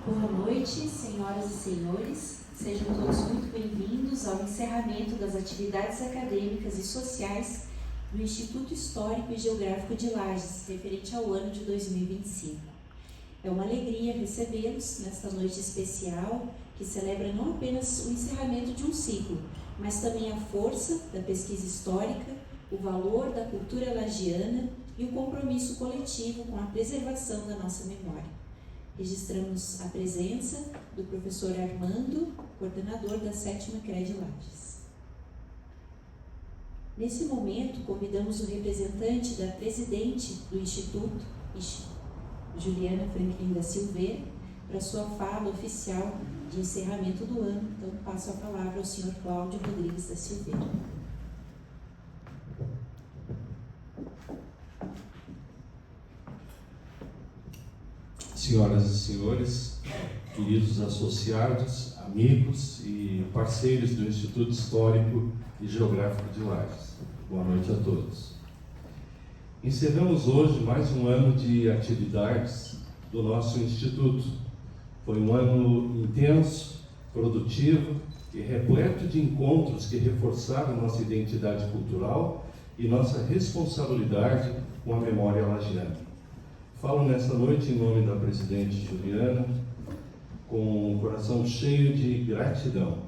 Boa noite, senhoras e senhores. Sejam todos muito bem-vindos ao encerramento das atividades acadêmicas e sociais do Instituto Histórico e Geográfico de Lages, referente ao ano de 2025. É uma alegria recebê-los nesta noite especial, que celebra não apenas o encerramento de um ciclo, mas também a força da pesquisa histórica, o valor da cultura lagiana e o compromisso coletivo com a preservação da nossa memória. Registramos a presença do professor Armando, coordenador da 7ª CRED Lages. Nesse momento, convidamos o representante da presidente do Instituto, Juliana Franklin da Silveira, para sua fala oficial de encerramento do ano. Então, passo a palavra ao senhor Cláudio Rodrigues da Silveira. Senhoras e senhores, queridos associados, amigos e parceiros do Instituto Histórico e Geográfico de Lages, boa noite a todos. Encerramos hoje mais um ano de atividades do nosso Instituto. Foi um ano intenso, produtivo e repleto de encontros que reforçaram nossa identidade cultural e nossa responsabilidade com a memória lagiana. Falo nesta noite em nome da presidente Juliana, com o coração cheio de gratidão.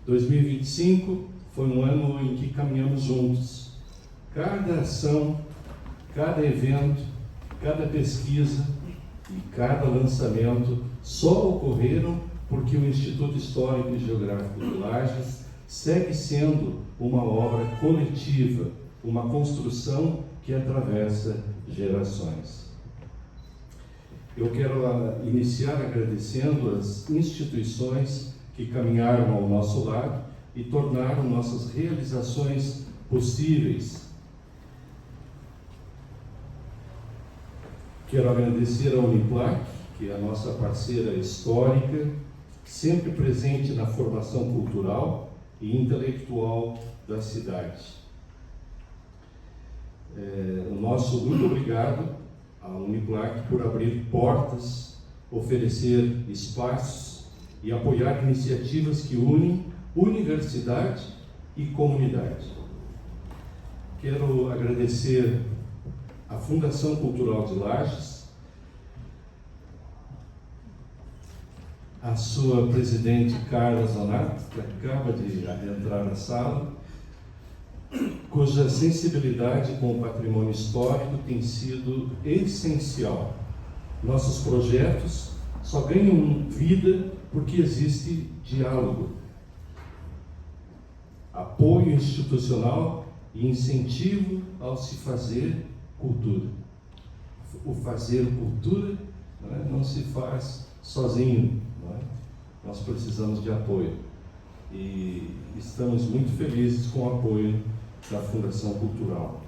2025 foi um ano em que caminhamos juntos. Cada ação, cada evento, cada pesquisa e cada lançamento só ocorreram porque o Instituto Histórico e Geográfico de Lages segue sendo uma obra coletiva, uma construção que atravessa gerações. Eu quero iniciar agradecendo as instituições que caminharam ao nosso lado e tornaram nossas realizações possíveis. Quero agradecer à Uniplac, que é a nossa parceira histórica, sempre presente na formação cultural e intelectual da cidade. O nosso muito obrigado à Uniplac por abrir portas, oferecer espaços e apoiar iniciativas que unem universidade e comunidade. Quero agradecer à Fundação Cultural de Lages, a sua presidente Carla Zonato, que acaba de adentrar na sala, cuja sensibilidade com o patrimônio histórico tem sido essencial. Nossos projetos só ganham vida porque existe diálogo, apoio institucional e incentivo ao se fazer cultura. O fazer cultura não se faz sozinho, nós precisamos de apoio. E estamos muito felizes com o apoio da Fundação Cultural.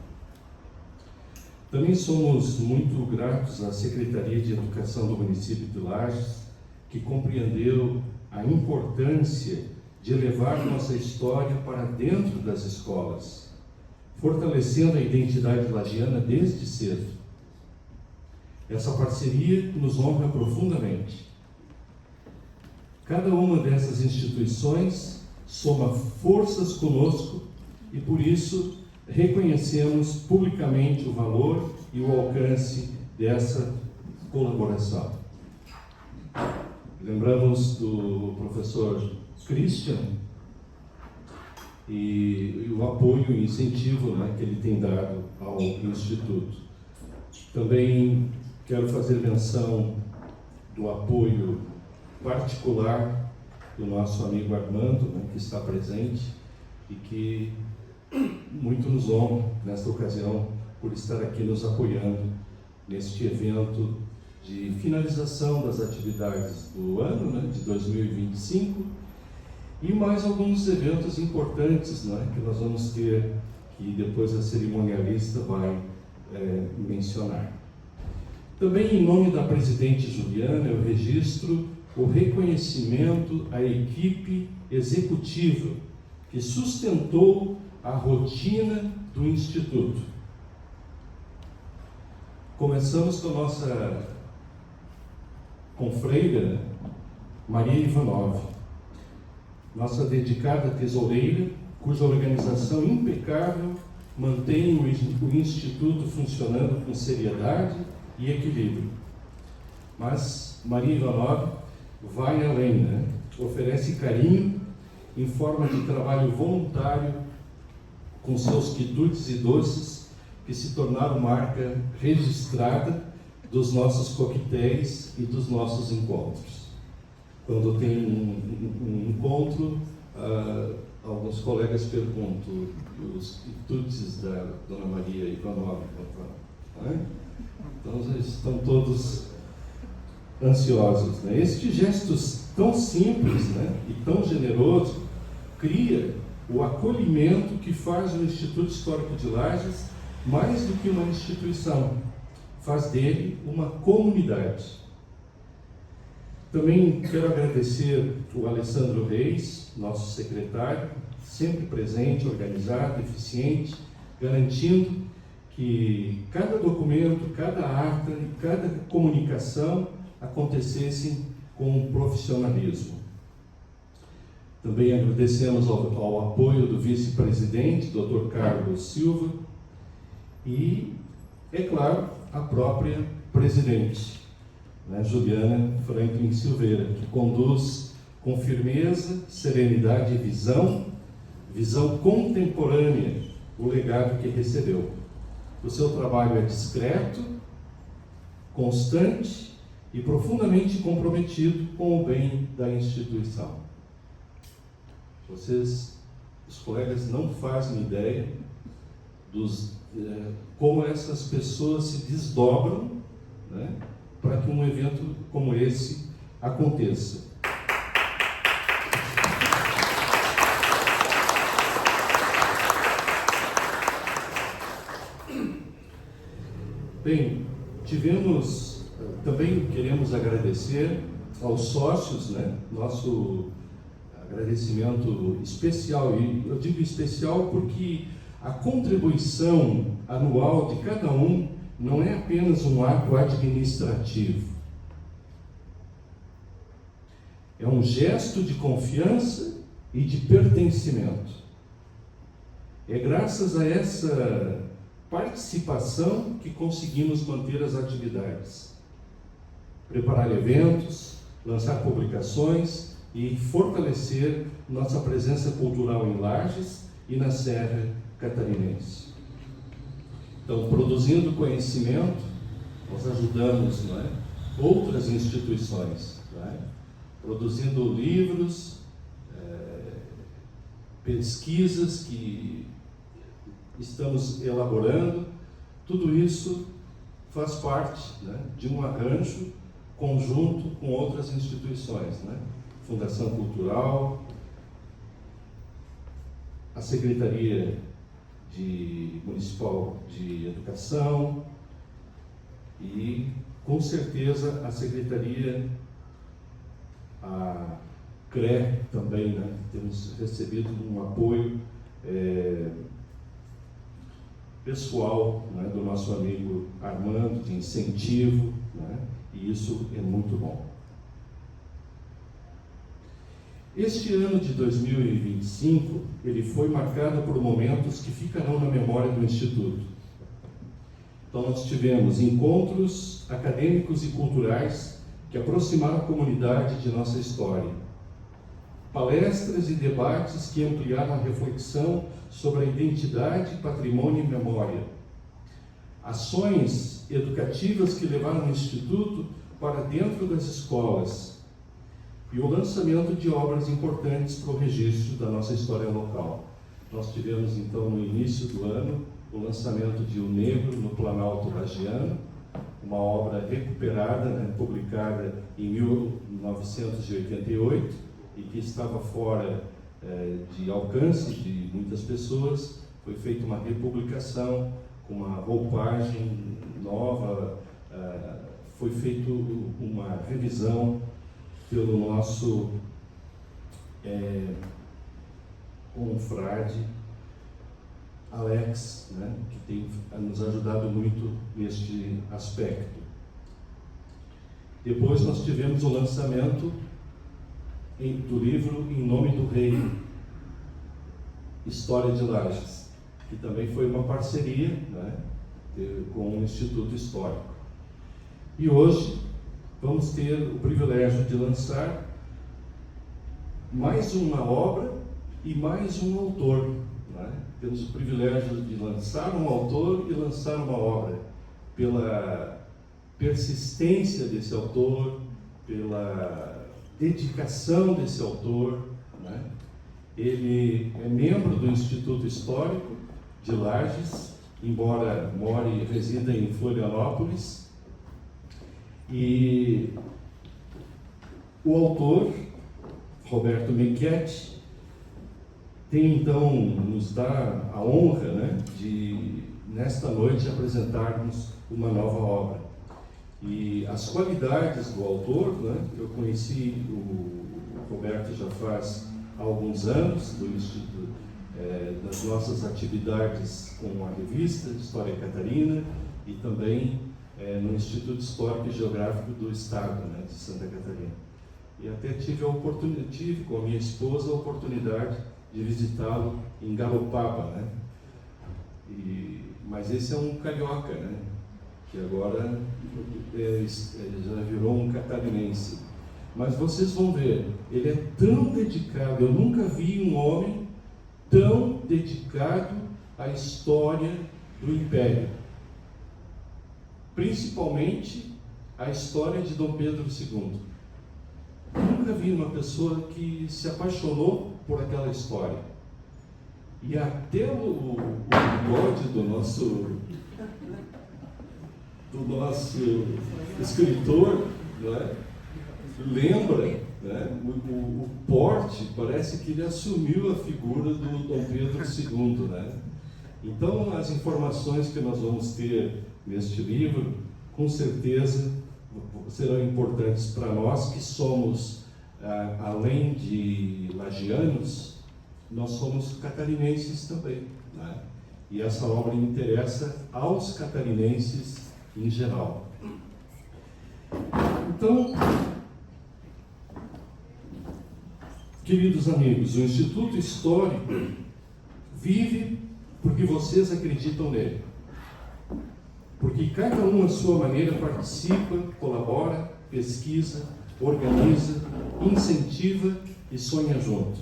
Também somos muito gratos à Secretaria de Educação do município de Lages, que compreendeu a importância de levar nossa história para dentro das escolas, fortalecendo a identidade lagiana desde cedo. Essa parceria nos honra profundamente. Cada uma dessas instituições soma forças conosco e, por isso, reconhecemos publicamente o valor e o alcance dessa colaboração. Lembramos do professor Christian e o apoio e incentivo que ele tem dado ao Instituto. Também quero fazer menção do apoio particular do nosso amigo Armando, que está presente e que muito nos honra nesta ocasião por estar aqui nos apoiando neste evento de finalização das atividades do ano, de 2025, e mais alguns eventos importantes que nós vamos ter, que depois a cerimonialista vai mencionar. Também, em nome da presidente Juliana, eu registro o reconhecimento à equipe executiva que sustentou a rotina do Instituto. Começamos com a nossa confreira, Maria Ivanov, nossa dedicada tesoureira, cuja organização impecável mantém o Instituto funcionando com seriedade e equilíbrio. Mas Maria Ivanov vai além, né? Oferece carinho em forma de trabalho voluntário com seus quitutes e doces que se tornaram marca registrada dos nossos coquetéis e dos nossos encontros. Quando tem um encontro, alguns colegas perguntam, os quitutes da Dona Maria Ivanov, né? Então eles estão todos ansiosos, né? Este gesto tão simples, né, e tão generoso cria o acolhimento que faz o Instituto Histórico de Lages mais do que uma instituição, faz dele uma comunidade. Também quero agradecer o Alessandro Reis, nosso secretário, sempre presente, organizado, eficiente, garantindo que cada documento, cada ata e cada comunicação acontecessem com profissionalismo. Também agradecemos ao apoio do vice-presidente, Dr. Carlos Silva, e, é claro, a própria presidente, né, Juliana Franklin Silveira, que conduz com firmeza, serenidade e visão contemporânea, o legado que recebeu. O seu trabalho é discreto, constante e profundamente comprometido com o bem da instituição. Vocês, os colegas, não fazem ideia como essas pessoas se desdobram, né, para que um evento como esse aconteça. Bem, também queremos agradecer aos sócios, né, nosso agradecimento especial, e eu digo especial porque a contribuição anual de cada um não é apenas um ato administrativo, é um gesto de confiança e de pertencimento. É graças a essa participação que conseguimos manter as atividades, preparar eventos, lançar publicações e fortalecer nossa presença cultural em Lages e na Serra Catarinense. Então, produzindo conhecimento, nós ajudamos, não é, outras instituições, não é? Produzindo livros, pesquisas que estamos elaborando, tudo isso faz parte, né, de um arranjo conjunto com outras instituições, né? Fundação Cultural, a Secretaria Municipal de Educação e, com certeza, a Secretaria, a CRE também, né? Temos recebido um apoio pessoal, né, do nosso amigo Armando, de incentivo, né? E isso é muito bom. Este ano de 2025, ele foi marcado por momentos que ficarão na memória do Instituto. Então, nós tivemos encontros acadêmicos e culturais que aproximaram a comunidade de nossa história, palestras e debates que ampliaram a reflexão sobre a identidade, patrimônio e memória, ações educativas que levaram o Instituto para dentro das escolas e o lançamento de obras importantes para o registro da nossa história local. Nós tivemos, então, no início do ano, o lançamento de O Negro no Planalto Lagiano, uma obra recuperada, né, publicada em 1988 e que estava fora de alcance de muitas pessoas. Foi feita uma republicação com uma roupagem nova, foi feita uma revisão pelo nosso confrade Alex, né, que tem nos ajudado muito neste aspecto. Depois nós tivemos o lançamento do livro Em Nome do Rei, História de Lages, que também foi uma parceria, né, com o Instituto Histórico. E hoje vamos ter o privilégio de lançar mais uma obra e mais um autor, né? Temos o privilégio de lançar um autor e lançar uma obra, pela persistência desse autor, pela dedicação desse autor, né? Ele é membro do Instituto Histórico de Lages, embora more e resida em Florianópolis, e o autor, Roberto Michetti, tem então, nos dá a honra, né, de nesta noite apresentarmos uma nova obra. E as qualidades do autor, né, eu conheci o Roberto já faz alguns anos, do Instituto, das nossas atividades com a revista História Catarina e também no Instituto Histórico e Geográfico do Estado, né, de Santa Catarina. E até tive com a minha esposa a oportunidade de visitá-lo em Garopaba, né? Mas esse é um carioca, né? Que agora já virou um catarinense. Mas vocês vão ver, ele é tão dedicado, eu nunca vi um homem tão dedicado à história do Império, principalmente à história de Dom Pedro II. Nunca vi uma pessoa que se apaixonou por aquela história. E até o bigode do nosso escritor, né, lembra, né, o porte, parece que ele assumiu a figura do Dom Pedro II, né? Então, as informações que nós vamos ter neste livro, com certeza, serão importantes para nós que somos, além de lagianos, nós somos catarinenses também, né? E essa obra interessa aos catarinenses em geral. Então, queridos amigos, o Instituto Histórico vive porque vocês acreditam nele. Porque cada um, à sua maneira, participa, colabora, pesquisa, organiza, incentiva e sonha junto.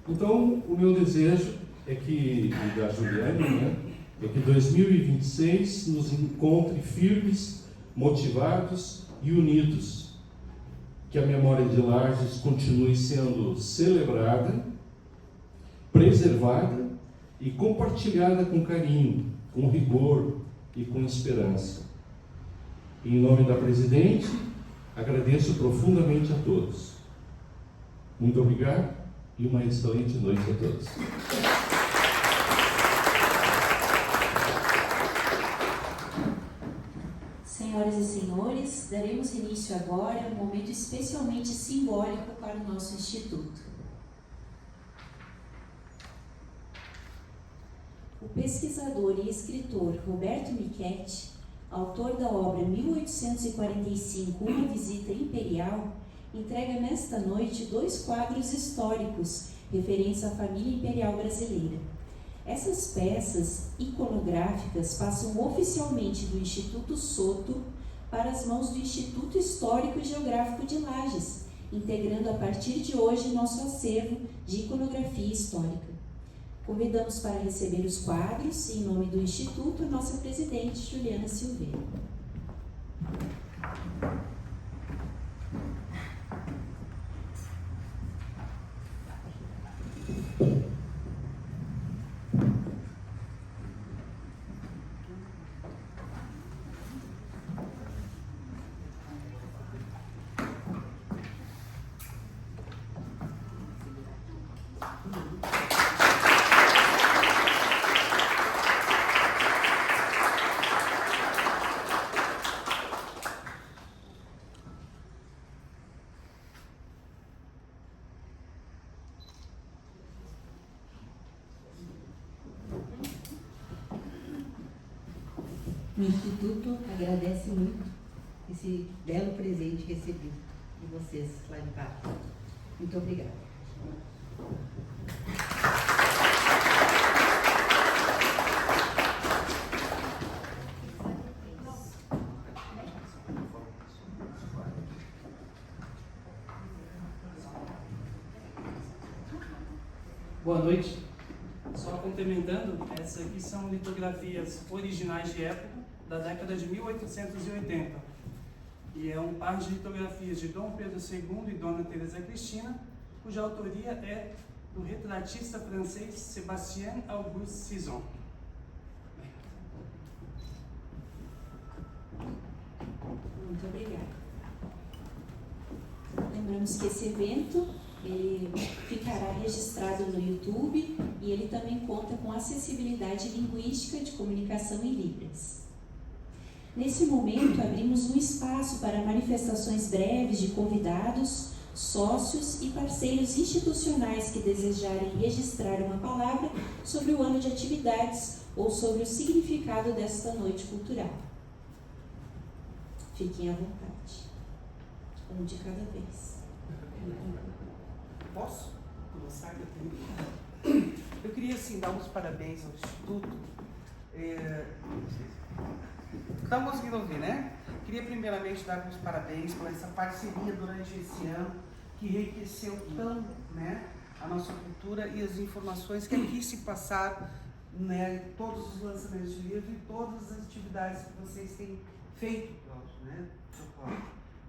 Então, o meu desejo é que, e da Juliane, né, é que 2026 nos encontre firmes, motivados e unidos. Que a memória de Lages continue sendo celebrada, preservada e compartilhada com carinho, com rigor e com esperança. Em nome da presidente, agradeço profundamente a todos. Muito obrigado e uma excelente noite a todos. Senhoras e senhores, daremos início agora a um momento especialmente simbólico para o nosso Instituto. O pesquisador e escritor Roberto Michetti, autor da obra 1845, Uma Visita Imperial, entrega nesta noite 2 quadros históricos referentes à família imperial brasileira. Essas peças iconográficas passam oficialmente do Instituto Soto para as mãos do Instituto Histórico e Geográfico de Lages, integrando a partir de hoje nosso acervo de iconografia histórica. Convidamos para receber os quadros, em nome do Instituto, a nossa presidente, Juliana Silveira. O Instituto agradece muito esse esse belo presente recebido de vocês lá em Pato. Muito obrigada. Boa noite. Só complementando, essas aqui são litografias originais de época, da década de 1880. E é um par de litografias de Dom Pedro II e Dona Teresa Cristina, cuja autoria é do retratista francês Sébastien Auguste Sison. Muito obrigada. Lembramos que esse evento ele ficará registrado no YouTube e ele também conta com acessibilidade linguística de comunicação em Libras. Nesse momento, abrimos um espaço para manifestações breves de convidados, sócios e parceiros institucionais que desejarem registrar uma palavra sobre o ano de atividades ou sobre o significado desta noite cultural. Fiquem à vontade. Um de cada vez. Posso começar? Eu queria, assim, dar uns parabéns ao Instituto. Estão conseguindo ouvir, né? Queria primeiramente dar uns parabéns por essa parceria durante esse ano que enriqueceu tanto, né, a nossa cultura e as informações que aqui se passaram, né, todos os lançamentos de livro e todas as atividades que vocês têm feito, né?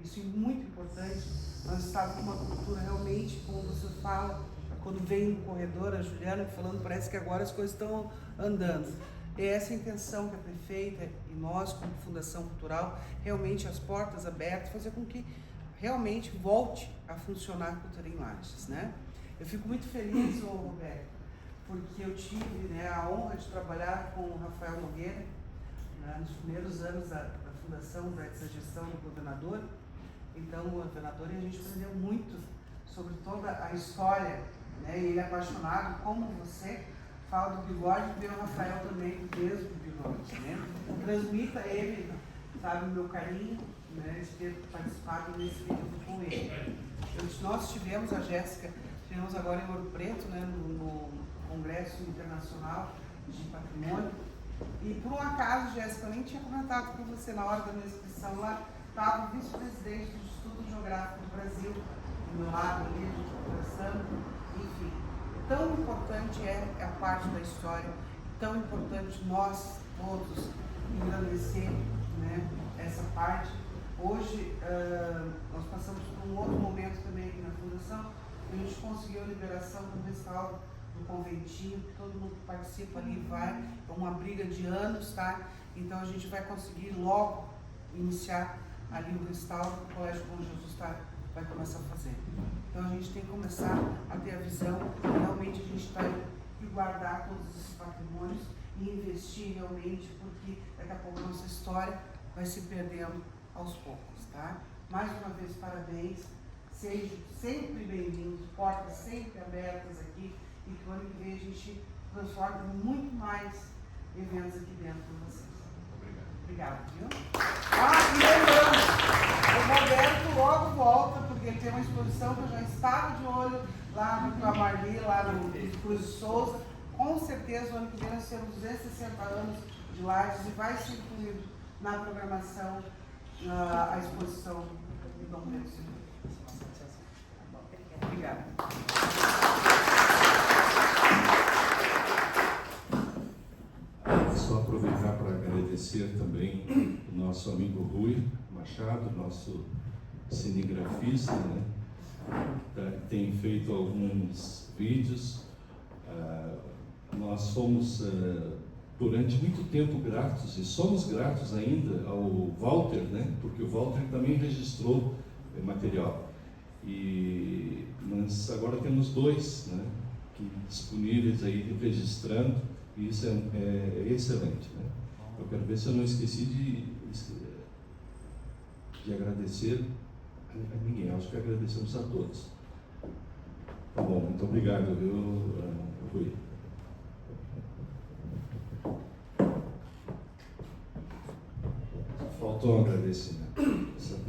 Isso é muito importante. Nós estamos com uma cultura realmente, como você fala, quando vem no corredor, a Juliana falando, parece que agora as coisas estão andando. É essa a intenção que a prefeita e nós, como Fundação Cultural, realmente as portas abertas, fazer com que realmente volte a funcionar a cultura em Lages, né? Eu fico muito feliz, Roberto, porque eu tive, né, a honra de trabalhar com o Rafael Nogueira, né, nos primeiros anos da fundação, dessa gestão do governador. Então, o governador, e a gente aprendeu muito sobre toda a história, né? E ele é apaixonado, como você fala do bigode, vê o Rafael também, mesmo do bigode, né? Transmita a ele, sabe, o meu carinho, né, de ter participado desse vídeo com ele. Nós tivemos, a Jéssica, tivemos agora em Ouro Preto, né, no Congresso Internacional de Patrimônio, e por um acaso, Jéssica, eu nem tinha comentado com você na hora da minha inscrição lá, estava o vice-presidente do Instituto Geográfico do Brasil, do meu lado ali, a gente conversando, enfim. Tão importante é a parte da história, tão importante nós todos engrandecer, né, essa parte. Hoje, nós passamos por um outro momento também aqui na Fundação, a gente conseguiu a liberação do restauro do conventinho, todo mundo que participa ali vai, é uma briga de anos, tá? Então a gente vai conseguir logo iniciar ali o restauro que o Colégio Bom Jesus vai começar a fazer. Então a gente tem que começar a ter a visão, realmente a gente vai guardar todos esses patrimônios e investir realmente, porque daqui a pouco a nossa história vai se perdendo aos poucos, tá? Mais uma vez, parabéns, sejam sempre bem-vindos, portas sempre abertas aqui, e que o ano que vem a gente transforme muito mais eventos aqui dentro de vocês. Obrigado, viu? E lembrando, o Roberto logo volta, porque tem uma exposição que eu já estava de olho lá com a Marli, lá no Cruz de Souza. Com certeza, o ano que vem nós temos 260 anos de Lages e vai ser incluído na programação a exposição de Dom Pedro II. Obrigada. Só aproveitar para agradecer também o nosso amigo Rui Machado, nosso cinegrafista, né? Que tem feito alguns vídeos. Nós fomos durante muito tempo gratos, e somos gratos ainda ao Walter, né? Porque o Walter também registrou material. Mas agora temos dois, né, que disponíveis aí registrando, e isso é excelente, né? Eu quero ver se eu não esqueci de agradecer a ninguém. Acho que agradecemos a todos. Tá bom, muito obrigado, viu, Rui? Faltou um agradecimento.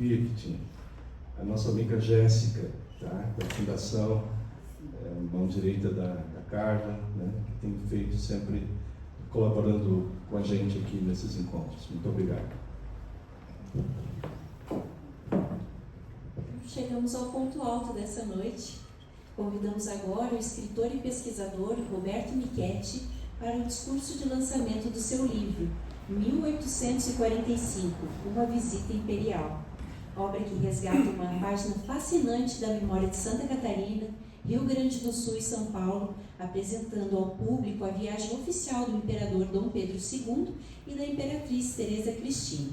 sabia que tinha. A nossa amiga Jéssica, tá? Da Fundação, mão direita da Carla, né? Que tem feito sempre, colaborando com a gente aqui nesses encontros. Muito obrigado. Chegamos ao ponto alto dessa noite. Convidamos agora o escritor e pesquisador Roberto Michetti para o discurso de lançamento do seu livro, 1845, Uma Visita Imperial. Obra que resgata uma página fascinante da memória de Santa Catarina, Rio Grande do Sul e São Paulo, apresentando ao público a viagem oficial do imperador Dom Pedro II e da imperatriz Teresa Cristina.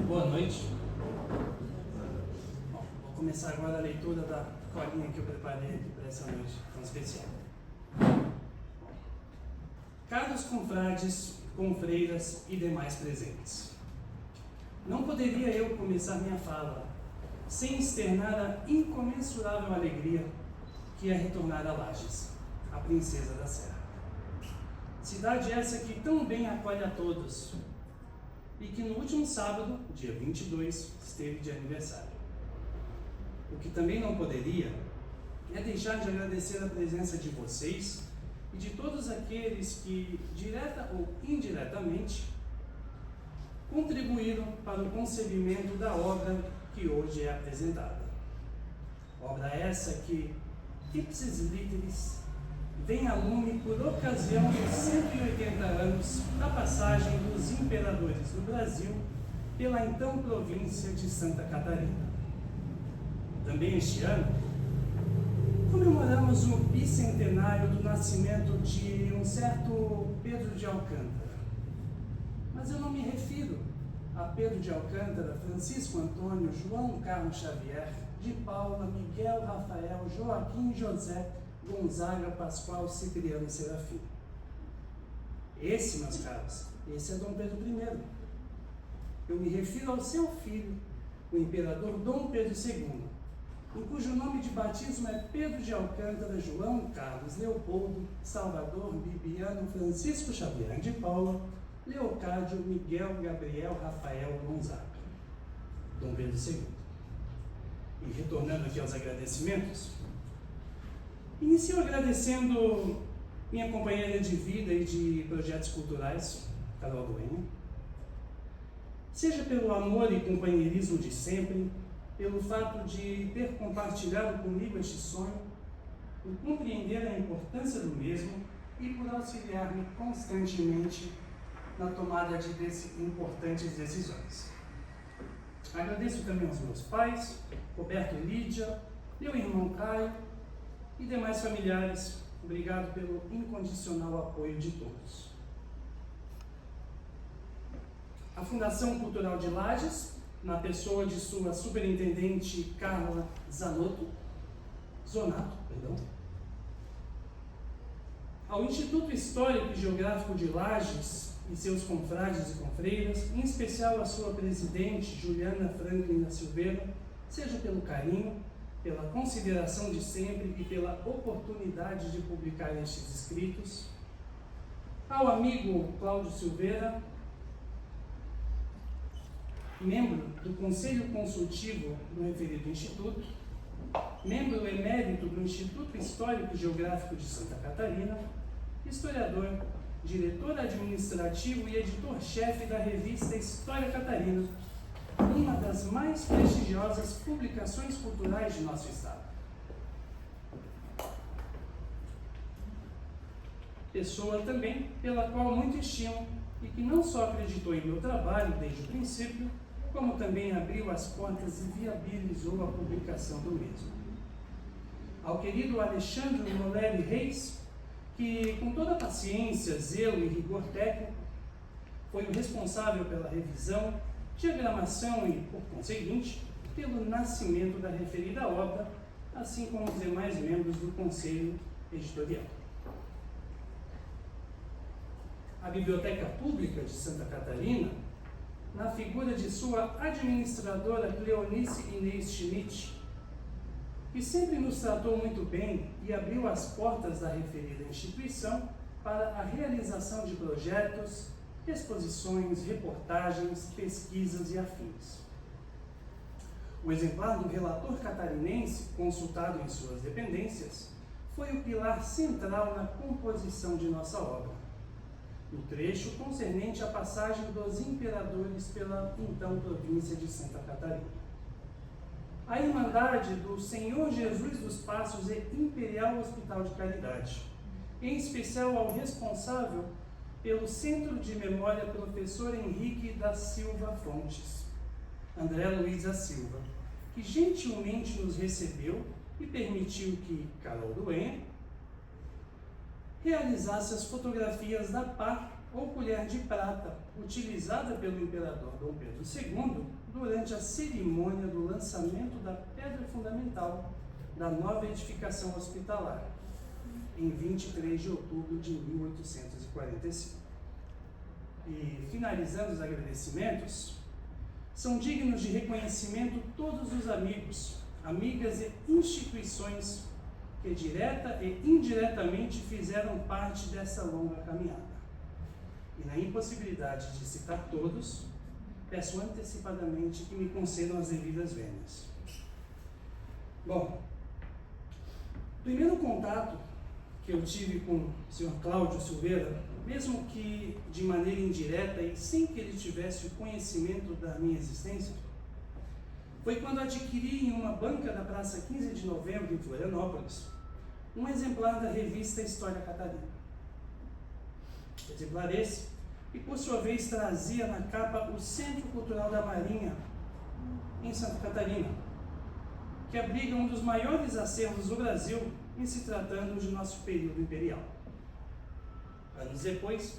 Boa noite. Bom, vou começar agora a leitura da colinha que eu preparei aqui para essa noite tão especial. Caros confrades, confreiras e demais presentes, não poderia eu começar minha fala sem externar a incomensurável alegria que é retornar a Lages, a princesa da Serra. Cidade essa que tão bem acolhe a todos e que no último sábado, dia 22, esteve de aniversário. O que também não poderia é deixar de agradecer a presença de vocês e de todos aqueles que, direta ou indiretamente, contribuíram para o concebimento da obra que hoje é apresentada. Obra essa que, ipsis literis, vem a lume por ocasião dos 180 anos da passagem dos imperadores do Brasil pela então província de Santa Catarina. Também este ano, comemoramos o bicentenário do nascimento de um certo Pedro de Alcântara. Mas eu não me refiro a Pedro de Alcântara, Francisco Antônio, João Carlos Xavier, de Paula, Miguel, Rafael, Joaquim, José, Gonzaga, Pascoal, Cipriano e Serafim. Esse, meus caros, esse é Dom Pedro I. Eu me refiro ao seu filho, o imperador Dom Pedro II, em cujo nome de batismo é Pedro de Alcântara, João Carlos, Leopoldo, Salvador, Bibiano, Francisco Xavier de Paula, Leocádio, Miguel, Gabriel, Rafael, Gonzaga. Dom Pedro II. E retornando aqui aos agradecimentos, inicio agradecendo minha companheira de vida e de projetos culturais, Carol Duenha, seja pelo amor e companheirismo de sempre, pelo fato de ter compartilhado comigo este sonho, por compreender a importância do mesmo e por auxiliar-me constantemente na tomada de importantes decisões. Agradeço também aos meus pais, Roberto e Lídia, meu irmão Caio e demais familiares. Obrigado pelo incondicional apoio de todos. A Fundação Cultural de Lages, na pessoa de sua superintendente Carla Zonato, ao Instituto Histórico e Geográfico de Lages e seus confrades e confreiras, em especial a sua presidente, Juliana Franklin da Silveira, seja pelo carinho, pela consideração de sempre e pela oportunidade de publicar estes escritos, ao amigo Cláudio Silveira, membro do Conselho Consultivo do referido Instituto, membro emérito do Instituto Histórico e Geográfico de Santa Catarina, historiador, diretor administrativo e editor-chefe da revista História Catarina, uma das mais prestigiosas publicações culturais de nosso estado. Pessoa também pela qual muito estimo e que não só acreditou em meu trabalho desde o princípio, como também abriu as portas e viabilizou a publicação do mesmo. Ao querido Alexandre Moleri Reis, que com toda paciência, zelo e rigor técnico, foi o responsável pela revisão, diagramação e, por conseguinte, pelo nascimento da referida obra, assim como os demais membros do Conselho Editorial. A Biblioteca Pública de Santa Catarina, na figura de sua administradora Cleonice Inês Schmidt, que sempre nos tratou muito bem e abriu as portas da referida instituição para a realização de projetos, exposições, reportagens, pesquisas e afins. O exemplar do relator catarinense, consultado em suas dependências, foi o pilar central na composição de nossa obra, no trecho concernente à passagem dos imperadores pela então província de Santa Catarina. A Irmandade do Senhor Jesus dos Passos e Imperial Hospital de Caridade, em especial ao responsável pelo Centro de Memória Professor Henrique da Silva Fontes, André Luiz da Silva, que gentilmente nos recebeu e permitiu que Carol Duenha realizasse as fotografias da pá ou colher de prata utilizada pelo imperador Dom Pedro II durante a cerimônia do lançamento da pedra fundamental da nova edificação hospitalar, em 23 de outubro de 1845. E, finalizando os agradecimentos, são dignos de reconhecimento todos os amigos, amigas e instituições que direta e indiretamente fizeram parte dessa longa caminhada. E na impossibilidade de citar todos, peço antecipadamente que me concedam as devidas vênias. Bom, o primeiro contato que eu tive com o Sr. Cláudio Silveira, mesmo que de maneira indireta e sem que ele tivesse o conhecimento da minha existência, foi quando adquiri em uma banca da Praça 15 de Novembro, em Florianópolis, um exemplar da revista História Catarina. Exemplar esse, e por sua vez trazia na capa o Centro Cultural da Marinha, em Santa Catarina, que abriga um dos maiores acervos do Brasil em se tratando de nosso período imperial. Anos depois,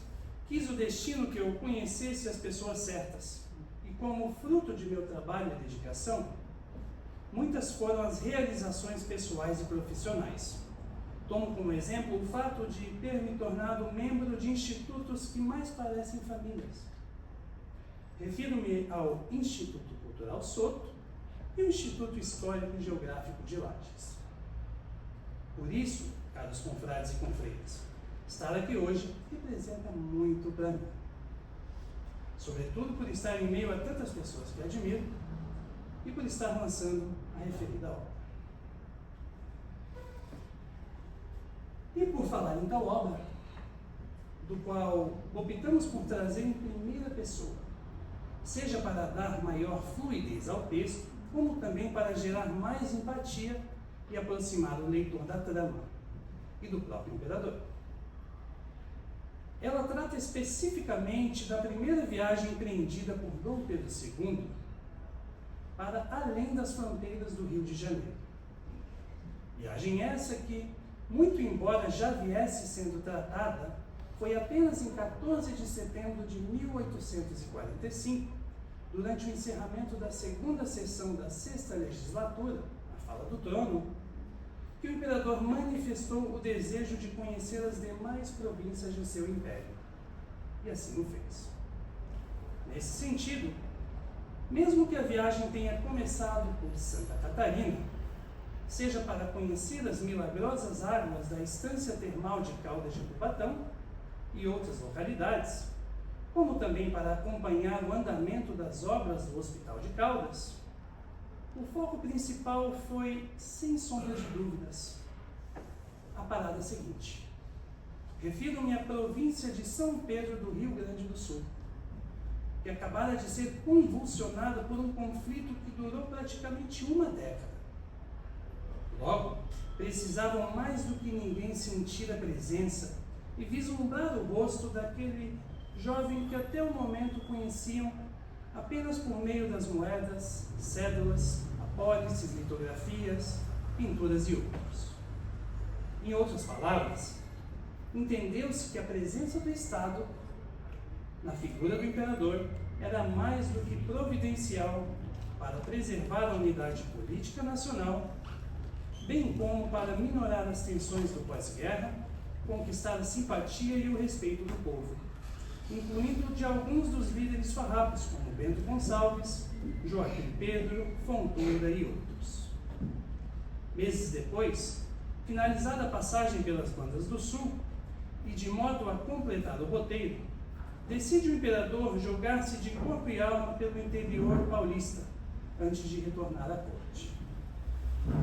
quis o destino que eu conhecesse as pessoas certas, e como fruto de meu trabalho e dedicação, muitas foram as realizações pessoais e profissionais. Tomo como exemplo o fato de ter me tornado membro de institutos que mais parecem famílias. Refiro-me ao Instituto Cultural Soto e o Instituto Histórico e Geográfico de Lages. Por isso, caros confrades e confreiras, estar aqui hoje representa muito para mim. Sobretudo por estar em meio a tantas pessoas que admiro e por estar lançando a referida obra. E por falar em tal obra, do qual optamos por trazer em primeira pessoa, seja para dar maior fluidez ao texto, como também para gerar mais empatia e aproximar o leitor da trama e do próprio imperador. Ela trata especificamente da primeira viagem empreendida por Dom Pedro II para além das fronteiras do Rio de Janeiro. Viagem essa que, muito embora já viesse sendo tratada, foi apenas em 14 de setembro de 1845, durante o encerramento da segunda sessão da sexta legislatura, a Fala do Trono, que o imperador manifestou o desejo de conhecer as demais províncias de seu império. E assim o fez. Nesse sentido, mesmo que a viagem tenha começado por Santa Catarina, seja para conhecer as milagrosas águas da estância termal de Caldas de Cubatão e outras localidades, como também para acompanhar o andamento das obras do Hospital de Caldas, o foco principal foi, sem sombra de dúvidas, a parada seguinte. Refiro-me à província de São Pedro do Rio Grande do Sul, que acabara de ser convulsionada por um conflito que durou praticamente uma década. Logo, precisavam mais do que ninguém sentir a presença e vislumbrar o rosto daquele jovem que até o momento conheciam apenas por meio das moedas, cédulas, apólices, litografias, pinturas e outros. Em outras palavras, entendeu-se que a presença do Estado, na figura do imperador, era mais do que providencial para preservar a unidade política nacional, bem como para minorar as tensões do pós-guerra, conquistar a simpatia e o respeito do povo, incluindo de alguns dos líderes farrapos, como Bento Gonçalves, Joaquim Pedro, Fontoura e outros. Meses depois, finalizada a passagem pelas bandas do Sul, e de modo a completar o roteiro, decide o imperador jogar-se de corpo e alma pelo interior paulista, antes de retornar à corte.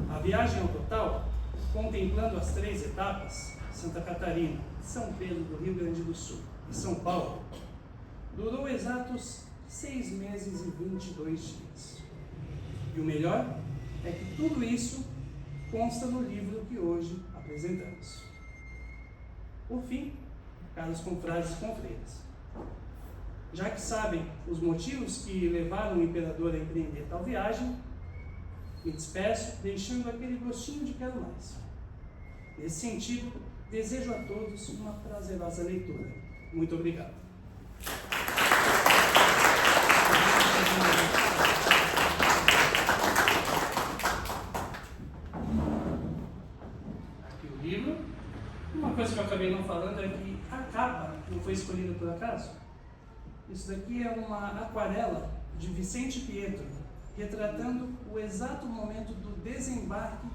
A viagem ao total, contemplando as 3 etapas, Santa Catarina, São Pedro do Rio Grande do Sul e São Paulo, durou exatos 6 meses e 22 dias. E o melhor é que tudo isso consta no livro que hoje apresentamos. Por fim, caros confrades e confreiras, já que sabem os motivos que levaram o imperador a empreender tal viagem, me despeço deixando aquele gostinho de quero mais. Nesse sentido, desejo a todos uma prazerosa leitura. Muito obrigado. Aqui o livro. Uma coisa que eu acabei não falando é que a capa não foi escolhida por acaso. Isso daqui é uma aquarela de Vicente Pietro, retratando o exato momento do desembarque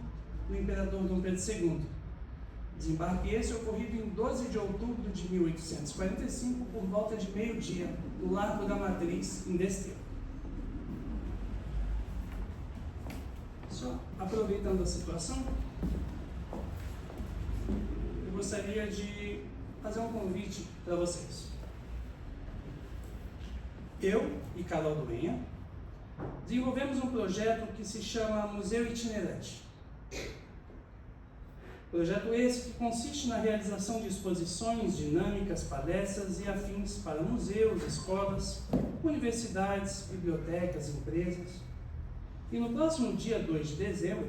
do imperador Dom Pedro II. Desembarque esse ocorrido em 12 de outubro de 1845, por volta de meio-dia, no Largo da Matriz, em Desterro. Só aproveitando a situação, eu gostaria de fazer um convite para vocês. Eu e Carol Duenha desenvolvemos um projeto que se chama Museu Itinerante. Projeto esse que consiste na realização de exposições, dinâmicas, palestras e afins para museus, escolas, universidades, bibliotecas, empresas. E no próximo dia 2 de dezembro,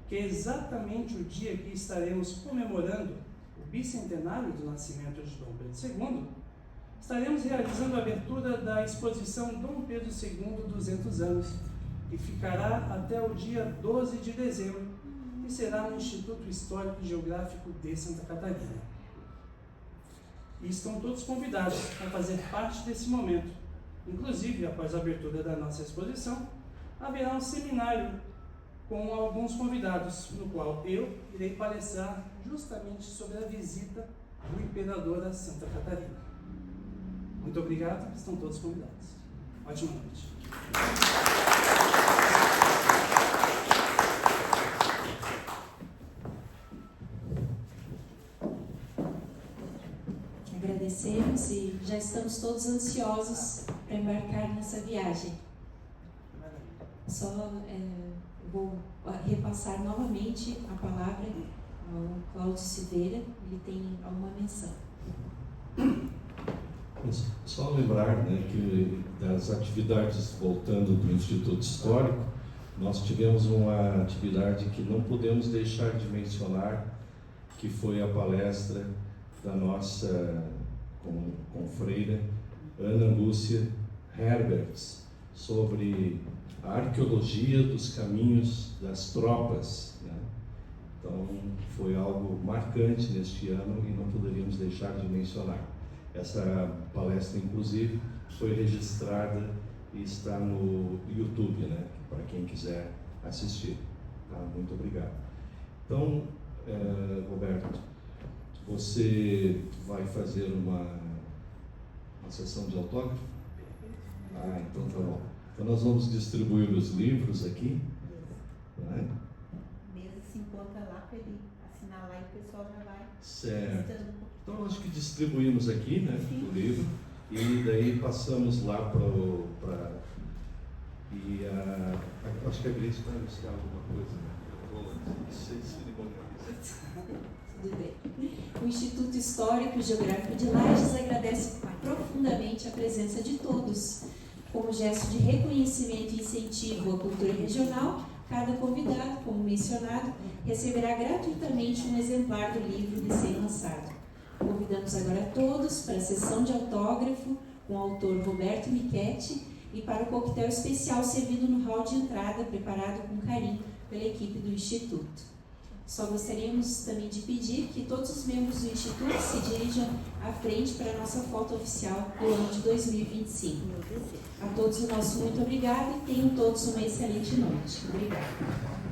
que é exatamente o dia que estaremos comemorando o bicentenário do nascimento de Dom Pedro II, estaremos realizando a abertura da exposição Dom Pedro II 200 anos, que ficará até o dia 12 de dezembro, e será no Instituto Histórico e Geográfico de Santa Catarina. E estão todos convidados a fazer parte desse momento. Inclusive, após a abertura da nossa exposição, haverá um seminário com alguns convidados, no qual eu irei palestrar justamente sobre a visita do imperador a Santa Catarina. Muito obrigado, estão todos convidados. Ótima noite. Agradecemos e já estamos todos ansiosos para embarcar nessa viagem. Só vou repassar novamente a palavra ao Cláudio Silveira, ele tem alguma menção. Só lembrar, né, que das atividades voltando do Instituto Histórico, nós tivemos uma atividade que não podemos deixar de mencionar, que foi a palestra da nossa confreira Ana Lúcia Herberts, sobre a arqueologia dos caminhos das tropas, né? Então, foi algo marcante neste ano e não poderíamos deixar de mencionar. Essa palestra, inclusive, foi registrada e está no YouTube, né? Para quem quiser assistir. Tá? Muito obrigado. Então, Roberto, você vai fazer uma sessão de autógrafo? Ah, então tá bom. Então nós vamos distribuir os livros aqui. Né? Mesmo se encontra lá para ele assinar lá e o pessoal já vai. Certo. Então acho que distribuímos aqui, né, Sim. o livro, e daí passamos lá para acho que a Grace vai anunciar alguma coisa, né? Eu vou ser cerimonialista. Tudo bem. O Instituto Histórico e Geográfico de Lages agradece profundamente a presença de todos. Como gesto de reconhecimento e incentivo à cultura regional, cada convidado, como mencionado, receberá gratuitamente um exemplar do livro recém-lançado. Convidamos agora todos para a sessão de autógrafo com o autor Roberto Michetti e para o coquetel especial servido no hall de entrada, preparado com carinho pela equipe do Instituto. Só gostaríamos também de pedir que todos os membros do Instituto se dirijam à frente para a nossa foto oficial do ano de 2025. A todos o nosso muito obrigado e tenham todos uma excelente noite. Obrigada.